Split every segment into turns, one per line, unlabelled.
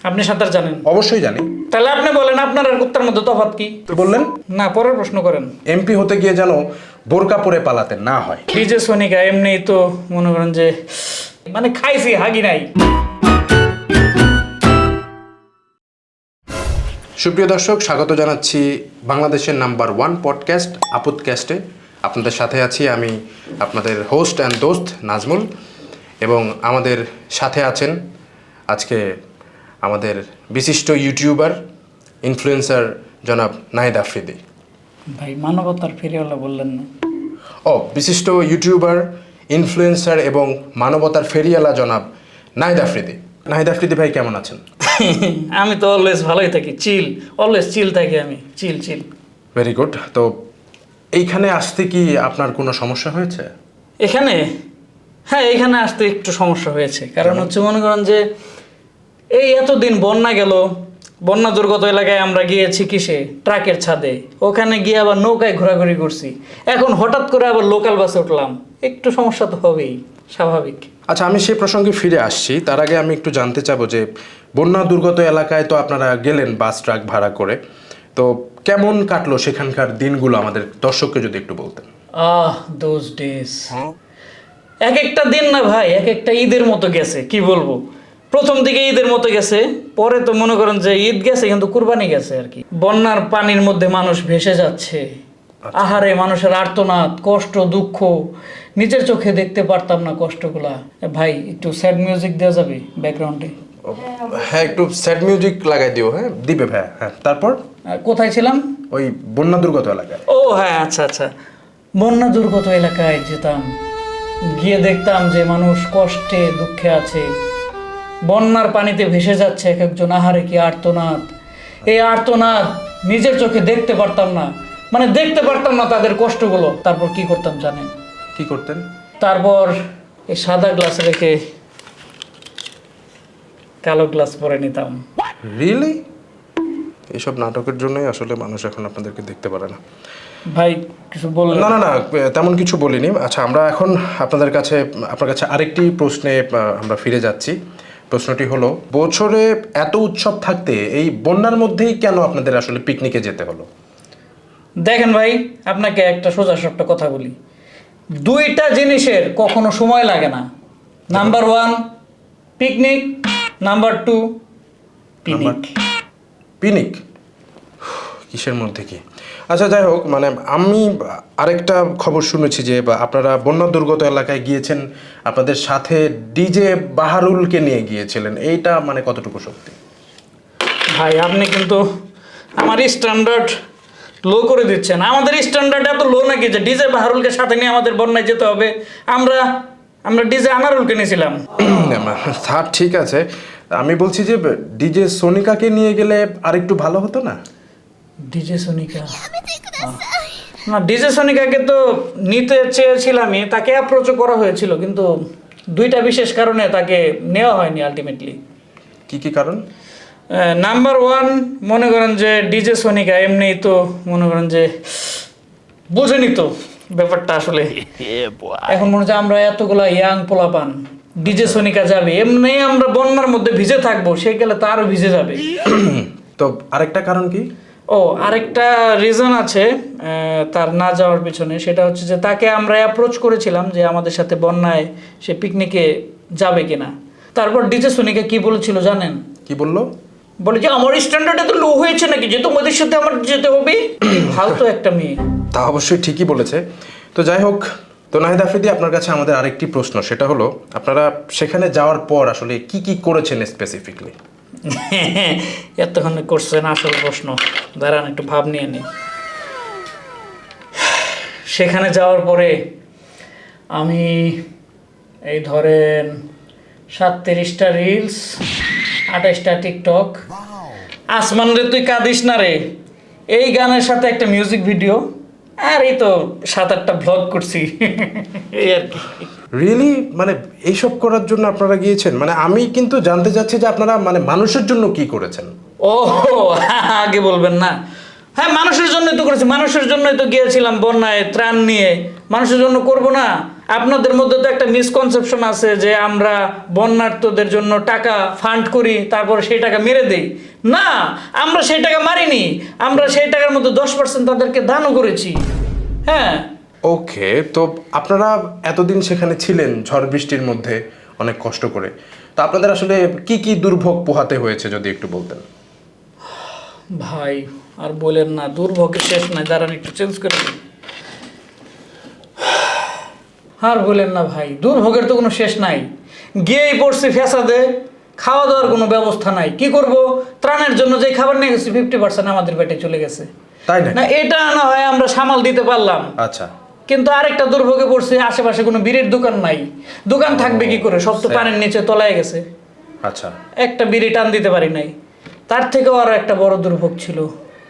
আপনি সাঁতার জানেন?
অবশ্যই জানি।
তাহলে আপনি বলেন আপনার আর কুত্তার মধ্যে তফাৎ কি?
তো বললেন
না, পরের প্রশ্ন করেন।
এমপি হতে গিয়ে যেন বোরকা পরে পালাতে না হয়।
ডিজে সোনিকা এমনিই তো মনে করেন যে মানে খাইছি হাগি নাই।
সুপ্রিয় দর্শক, স্বাগত জানাচ্ছি বাংলাদেশের নাম্বার 1 পডকাস্ট আপদক্যাস্টে। আপনাদের সাথে আছি আমি, আপনাদের হোস্ট অ্যান্ড দোস্ত নাজমুল, এবং আমাদের সাথে আছেন আজকে আমাদের বিশিষ্ট ইউটিউবার ইনফ্লুয়েন্সার জনাব নাহিদ আফ্রিদি।
ভাই মানবতার ফেরিওয়ালা বললেন না?
বিশিষ্ট ইউটিউবার, ইনফ্লুয়েন্সার এবং মানবতার ফেরিওয়ালা জনাব নাহিদ আফ্রিদি। নাহিদ আফ্রিদি ভাই, কেমন আছেন?
আমি তো অলওয়েজ ভালোই থাকি, অলওয়েজ চিল থাকি আমি, চিল।
Very good. তো এইখানে আসতে কি আপনার কোনো সমস্যা হয়েছে?
এখানে আসতে একটু সমস্যা হয়েছে, কারণ হচ্ছে মনে করেন যে এই এতদিন বন্যা গেল, বন্যা দুর্গত এলাকায় আমরা গিয়েছি কিসে, ট্রাকের ছাদে, ওখানে গিয়ে আবার নৌকায় ঘোরাঘুরি করছি, এখন হঠাৎ করে আবার লোকাল বাসে উঠলাম, একটু সমস্যা তো হবেই, স্বাভাবিক।
আচ্ছা, আমি সেই প্রসঙ্গে ফিরে আসছি। তার আগে আমি একটু জানতে চাবো যে বন্যা দুর্গত এলাকায় তো আপনারা গেলেন বাস ট্রাক ভাড়া করে, তো কেমন কাটলো সেখানকার দিনগুলো আমাদের দর্শককে যদি একটু বলতেন।
দোজ ডেজ, এক একটা দিন না ভাই, এক একটা ঈদের মতো গেছে, কি বলবো। প্রথম দিকে ঈদের মতো গেছে, পরে তো মনে করেন যে ঈদ গেছে কিন্তু কুরবানি গেছে আর কি। বন্যার পানির মধ্যে মানুষ ভেসে যাচ্ছে, আহারে মানুষের আর্তনাদ, কষ্ট, দুঃখ নিজের চোখে দেখতে পারতাম না কষ্টগুলা। ভাই একটু স্যাড মিউজিক দেওয়া যাবে ব্যাকগ্রাউন্ডে?
হ্যাঁ, একটু স্যাড মিউজিক লাগাই দিও। হ্যাঁ, দিবে ভাই। হ্যাঁ, তারপর
কোথায় ছিলাম?
ওই বন্যা দুর্গত এলাকায়।
ও হ্যাঁ, আচ্ছা। বন্যা দুর্গত এলাকায় যেতাম, গিয়ে দেখতাম যে মানুষ কষ্টে দুঃখে আছে, বন্যার পানিতে ভেসে যাচ্ছে এক একজন, আহারে কি আর্তনাদ। এই আর্তনাদ নিজের চোখে দেখতে পারতাম না, মানে দেখতে পারতাম না তাদের কষ্টগুলো। তারপর কি করতাম জানেন?
কি করতেন?
তারপর এই সাদা গ্লাস রেখে কালো গ্লাস পরে নিতাম।
রিয়েলি? এইসব নাটকের জন্যই আসলে মানুষ এখন আপনাদেরকে দেখতে পারে না।
ভাই কিছু বললেন?
না, তেমন কিছু বলিনি। আচ্ছা, আমরা এখন আপনার কাছে আরেকটি প্রশ্নে আমরা ফিরে যাচ্ছি। প্রশ্নটি হলো, বছরে এত উৎসব থাকতে এই বন্যার মধ্যেই কেন আপনাদের আসলে পিকনিকে যেতে হলো?
দেখেন ভাই, আপনাকে একটা সোজা সাপটা কথা বলি, দুইটা জিনিসের কখনো সময় লাগে না। Number 1 picnic, number 2 picnic.
Picnic কিসের মধ্যে কি? আচ্ছা, যাই হোক, মানে আমি আরেকটা খবর শুনেছি যে আপনারা বন্যা দুর্গত এলাকায় গিয়েছেন, আপনাদের সাথে ডিজে বাহারুলকে নিয়ে গিয়েছিলেন। এইটা মানে কতটুকু সত্যি?
ভাই আপনি কিন্তু আমার স্ট্যান্ডার্ড লো করে দিচ্ছেন। আমাদের স্ট্যান্ডার্ড এত লো নাকি যে ডিজে বাহারুলকে সাথে নিয়ে আমাদের বন্যায় যেতে হবে? আমরা ডিজে আনারুলকে নিয়েছিলাম।
স্যার, ঠিক আছে, আমি বলছি যে ডিজে সোনিকাকে নিয়ে গেলে আরেকটু ভালো হতো না?
ডিজে সোনিকা না, ডিজে সোনিকাকে তো নিতে চেয়েছিলামই, তাকে অ্যাপ্রোচও করা হয়েছিল, কিন্তু দুইটা বিশেষ কারণে তাকে নেওয়া হয়নি আলটিমেটলি।
কি কারণ?
নাম্বার 1 মনে করেন যে ডিজে সোনিকা এমনিই তো মনে করেন যে বুঝেনি তো ব্যাপারটা আসলে। এখন মনে হচ্ছে আমরা এতগুলা ইয়াং পোলাপান, ডিজে সোনিকা যাবে, এমনি আমরা বন্যার মধ্যে ভিজে থাকবো, সে গেলে তো আরো ভিজে যাবে।
তো আরেকটা কারণ কি?
আরেকটা রিজন আছে তার না যাওয়ার পিছনে, সেটা হচ্ছে যে তাকে আমরা অ্যাপ্রোচ করেছিলাম যে আমাদের সাথে বন্যায় সে পিকনিকে যাবে কিনা। তারপর ডিজে সোনিকা কি বলেছিল জানেন?
কি বললো?
বলে যে আমার স্ট্যান্ডার্ড এত লো হয়েছে নাকি যে তোমাদের সাথে আমার যেতে হবে? ফালতু একটা মেয়ে।
তা অবশ্যই ঠিকই বলেছে। তো যাই হোক, তো নাহিদ আফ্রিদি, আপনার কাছে আমাদের আরেকটি প্রশ্ন, সেটা হলো আপনারা সেখানে যাওয়ার পর আসলে কি করেছেন স্পেসিফিকলি?
এতক্ষণ করছেন আসল প্রশ্ন, দাঁড়ান একটু ভাব নিয়ে নি। সেখানে যাওয়ার পরে আমি এই ধরেন 37টা রিলস, 28টা টিকটক, আসমান রে তুই কাঁদিস না রে এই গানের সাথে একটা মিউজিক ভিডিও, আর এই তো 7-8টা ব্লগ করছি, এই আর কি।
রিয়েলি? মানে এইসব করার জন্য আপনারা গিয়েছেন? মানে আমি কিন্তু জানতে চাচ্ছি যে আপনারা মানে মানুষের জন্য কি করেছেন।
আগে বলবেন না? হ্যাঁ, মানুষের জন্যই তো করেছি, মানুষের জন্যই তো গিয়েছিলাম বন্যায় ত্রাণ নিয়ে, মানুষের জন্য করব না? আপনাদের মধ্যে তো একটা মিসকনসেপশন আছে যে আমরা বন্যার্থদের জন্য টাকা ফান্ড করি, তারপর সেই টাকা মেরে দেই। না, আমরা সেই টাকা মারিনি, আমরা সেই টাকার মধ্যে 10% তাদেরকে দানও করেছি। হ্যাঁ।
ওকে, তো আপনারা এতদিন সেখানে ছিলেন ঝড় বৃষ্টির মধ্যে অনেক কষ্ট করে, তো আপনাদের আসলে কি কি দুর্ভোগ পোহাতে হয়েছে যদি একটু বলতেন।
ভাই আর বলেন না, দুর্ভোগের শেষ নাই। দাঁড়ান একটু চেঞ্জ করে দিই। আর বলেন না ভাই, দুর্ভোগের তো কোনো শেষ নাই। গিয়েই পড়ছি ফ্যাসাদে, খাওয়া দাওয়ার কোনো ব্যবস্থা নাই। কি করব? ত্রাণের জন্য যে খাবার নিয়ে গেছি 50% আমাদের পেটে চলে গেছে।
তাই না?
না এটা না হয় আমরা সামাল দিতে পারলাম,
আচ্ছা,
কিন্তু আরেকটা দুর্ভোগে পড়ছি, আশেপাশে কোনো বিড়ির দোকান নাই। দোকান থাকবে কি করে? সব তো পানির নিচে তলায় গেছে।
আচ্ছা,
একটা বিড়ি টান দিতে পারি নাই। তার থেকেও আরো একটা বড় দুর্ভোগ ছিল।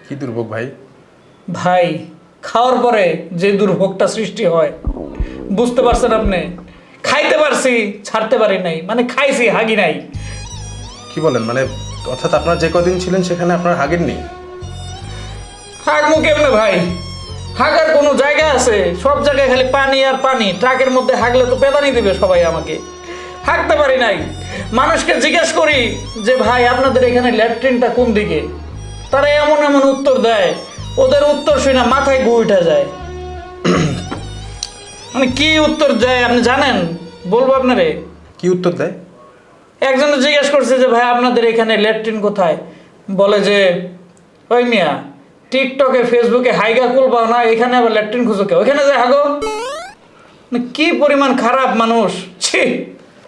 কি দুর্ভোগ ভাই?
ভাই খাওয়ার পরে যে দুর্ভোগটা সৃষ্টি হয় বুঝতে পারছেন আপনি? খাইতে পারছি, ছাড়তে পারি নাই, মানে খাইছি, হাগি নাই।
কি বলেন, মানে অর্থাৎ আপনারা যে কদিন ছিলেন সেখানে আপনারা হাগেননি?
হাগমু কেমনে ভাই? হাগার কোনো জায়গা আছে? সব জায়গায় খালি পানি আর পানি। ট্রাকের মধ্যে হাগলে তো পেদানি দিবে সবাই আমাকে। হাঁকতে পারি নাই। মানুষকে জিজ্ঞেস করি যে ভাই আপনাদের এখানে ল্যাট্রিনটা কোন দিকে, তারা এমন এমন উত্তর দেয়, ওদের উত্তর শুনে মাথায় গু উঠে যায়। মানে কি উত্তর দেয় আপনি জানেন? বলবো আপনারে।
কি উত্তর দেয়?
একজন জিজ্ঞেস করছে যে ভাই আপনাদের এখানে ল্যাট্রিন কোথায়? বলে যে ওই মিয়া, টিকটকে ফেসবুকে হাইগা কুল পাও না, এখানে আবার ল্যাট্রিন খুঁজো কে? ওইখানে যায় হাগো। মানে কি পরিমাণ খারাপ মানুষ! ছি!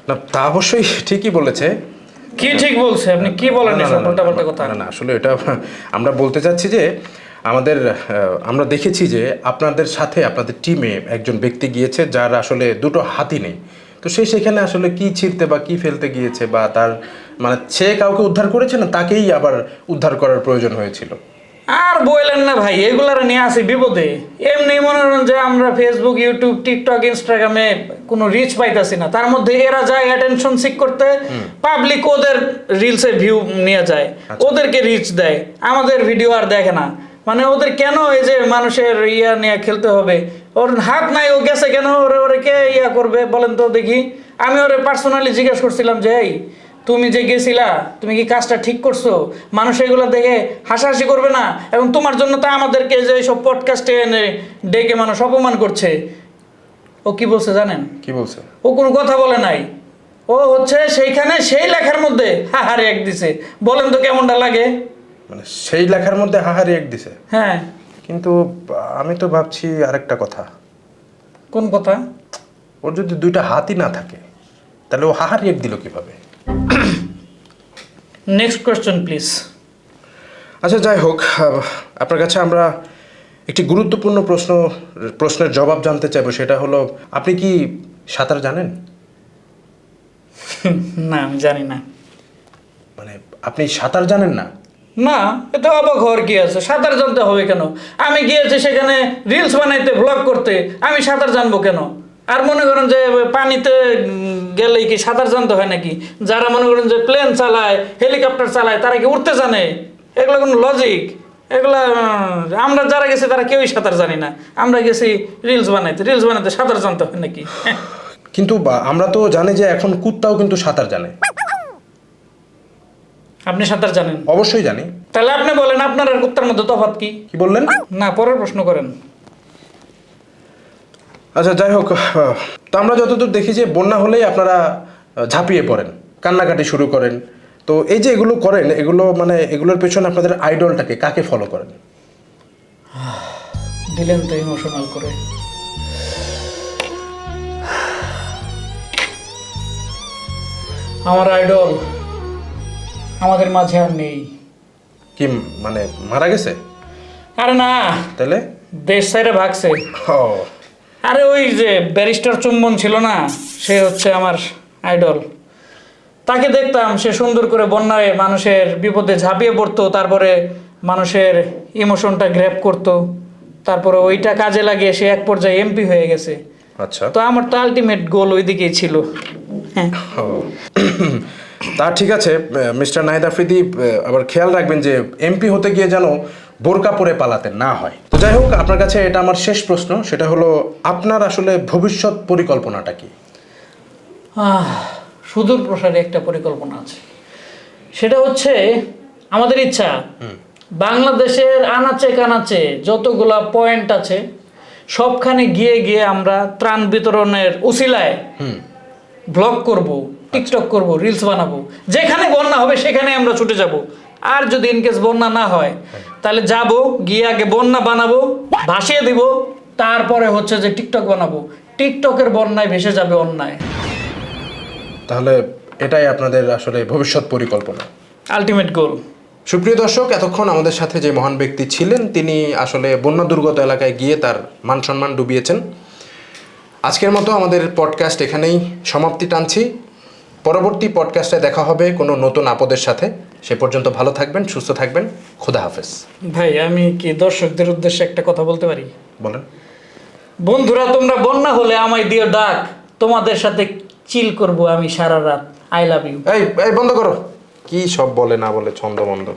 না, তা অবশ্যই ঠিকই বলেছে।
কি ঠিক বলছে? আপনি কি বলেন এসব উল্টাপাল্টা কথা?
না না, আসলে এটা আমরা বলতে চাচ্ছি যে আমরা দেখেছি যে আপনাদের সাথে আপনাদের টিমে একজন ব্যক্তি গিয়েছে যার আসলে দুটো হাতই নেই। তো সে সেখানে আসলে কি ছিঁড়তে বা কি ফেলতে গিয়েছে, বা তার মানে সে কাউকে উদ্ধার করেছে না তাকেই আবার উদ্ধার করার প্রয়োজন হয়েছিল।
আর বললেন না ভাই, এগুলার নিয়ে আসি বিপদে। এমনি মনে করেন যে আমরা ফেসবুক, ইউটিউব, টিকটক, ইনস্টাগ্রামে কোনো রিচ পাইতাছি না, তার মধ্যে এরা যায় অ্যাটেনশন সিক করতে। পাবলিক ওদের রিলসে ভিউ নিয়ে যায়, ওদেরকে রিচ দেয়, আমাদের ভিডিও আর দেখে না। মানে ওদের কেন এই যে মানুষের ইয়া নিয়ে খেলতে হবে? ওর হাত নাই, ও গেছে কেন? ওরে ওরে কে ইয়া করবে বলেন তো দেখি? আমি ওরে পার্সোনালি জিজ্ঞেস করছিলাম যে এই তুমি যে গেছিলা, তুমি কি কাজটা ঠিক করছো? মানুষ এগুলো দেখে হাসাহাসি করবে না? এবং তোমার জন্য তো আমাদেরকে যে সব পডকাস্টে এনে ডেকে মানুষ অপমান করছে। ও কি বলছে জানেন?
কি বলছে?
ও কোনো কথা বলে নাই। ও হচ্ছে সেইখানে সেই লেখার মধ্যে হাহারে এক দিছে। বলেন তো কেমনটা লাগে?
মানে সেই লেখার মধ্যে হাহারি এক দিছে?
হ্যাঁ।
কিন্তু আমি তো ভাবছি আরেকটা কথা।
কোন কথা?
ওর যদি দুইটা হাতই না থাকে তাহলে ও হাহারি এক দিল কিভাবে?
Next question please.
আচ্ছা, যাই হোক, আপনার কাছে আমরা একটি গুরুত্বপূর্ণ প্রশ্নের জবাব জানতে চাইবো। সেটা হলো, আপনি কি সাঁতার জানেন?
না, আমি জানি না।
মানে আপনি সাঁতার জানেন না?
না, এটা অবাক হওয়ার কি আছে? সাঁতার জানতে হবে কেন? আমি গিয়েছি সেখানে রিলস বানাইতে, ভ্লগ করতে, আমি সাঁতার জানবো কেন? আর মনে করেন যে পানিতে গেলেই কি সাঁতার জানতে হয় নাকি? যারা মনে করেন যে প্লেন চালায়, হেলিকপ্টার চালায়, তারা কি উঠতে জানে? এগুলো কোনো লজিক? এগুলা আমরা যারা গেছি তারা কেউই সাঁতার জানি না। আমরা গেছি রিলস বানাইতে, রিলস বানাইতে সাঁতার জানতে হয় নাকি?
কিন্তু আমরা তো জানি যে এখন কুত্তাও কিন্তু সাঁতার জানে।
আপনি সাঁতার জানেন?
অবশ্যই জানি।
তাহলে আপনি বলেন আপনার আর কুত্তার মধ্যে তফাৎ কি?
কি বললেন?
না, পরের প্রশ্ন করেন।
আচ্ছা, যাই হোক, তো আমরা যতদূর দেখি যে বন্যা হলেই আপনারা ঝাঁপিয়ে পড়েন, কান্নাকাটি শুরু করেন। তো এই যে এগুলো করেন, এগুলো মানে এগুলোর পেছনে আপনাদের আইডলটাকে কাকে ফলো করেন?
দিলেন তো ইমোশনাল করে। আমার আইডল আমাদের মাঝে আর নেই।
কি মানে মারা গেছে?
আরে না,
তাহলে
দেশ সাইডে ভাগছে।
ও,
আরে ওই যে ব্যারিস্টার চুম্বন ছিল না, সে হচ্ছে আমার আইডল। তাকে দেখতাম, সে সুন্দর করে বন্যায় মানুষের বিপদে ঝাঁপিয়ে পড়তো, তারপরে মানুষের ইমোশনটা গ্র্যাব করতো, তারপরে ওইটা কাজে লাগিয়ে সে এক পর্যায়ে এমপি হয়ে গেছে।
আচ্ছা।
তো আমার তো আলটিমেট গোল ওই দিকেই ছিল। হ্যাঁ।
ও, তা ঠিক আছে মিস্টার নাহিদ আফ্রিদি, আবার খেয়াল রাখবেন যে এমপি হতে গিয়ে যেন বোরকা পরে পালাতে না হয়। তো যাই হোক, আপনার কাছে এটা আমার শেষ প্রশ্ন, সেটা হলো আপনার আসলে ভবিষ্যৎ পরিকল্পনাটা কি?
সুদূর প্রসারী একটা পরিকল্পনা আছে, সেটা হচ্ছে আমাদের ইচ্ছা বাংলাদেশের আনাচে কানাচে যতগুলা পয়েন্ট আছে সবখানে গিয়ে গিয়ে আমরা ত্রাণ বিতরণের উসিলায় ব্লগ করব, টিকটক করব, রিলস বানাবো। যেখানে বন্যা হবে সেখানে আমরা ছুটে যাব। আর যদি ইনকেস বন্যা না হয় তাহলে যাব, গিয়ে আগে বন্যা বানাবো, ভাসিয়ে দিব, তারপরে হচ্ছে যে টিকটক বানাবো। টিকটকের বন্যায় ভেসে যাবে অন্যায়।
তাহলে এটাই আপনাদের আসলে ভবিষ্যৎ পরিকল্পনা,
আলটিমেট গোল।
সুপ্রিয় দর্শক, এতক্ষণ আমাদের সাথে যে মহান ব্যক্তি ছিলেন তিনি আসলে বন্যা দুর্গত এলাকায় গিয়ে তার মান সম্মান ডুবিয়েছেন। আজকের মতো আমাদের পডকাস্ট এখানেই সমাপ্তি টানছি। পরবর্তী পডকাস্টে দেখা হবে কোনো নতুন আপদের সাথে। সে পর্যন্ত ভালো থাকবেন, সুস্থ থাকবেন। খোদা হাফেজ।
ভাই আমি কি দর্শকদের উদ্দেশ্যে একটা কথা বলতে পারি?
বলেন।
বন্ধুরা, তোমরা বন্যা হলে আমায় দিও ডাক, তোমাদের সাথে চিল করব আমি সারা রাত। I love you.
এই বন্ধ করো, কি সব বলে না বলে ছন্দমন্দ।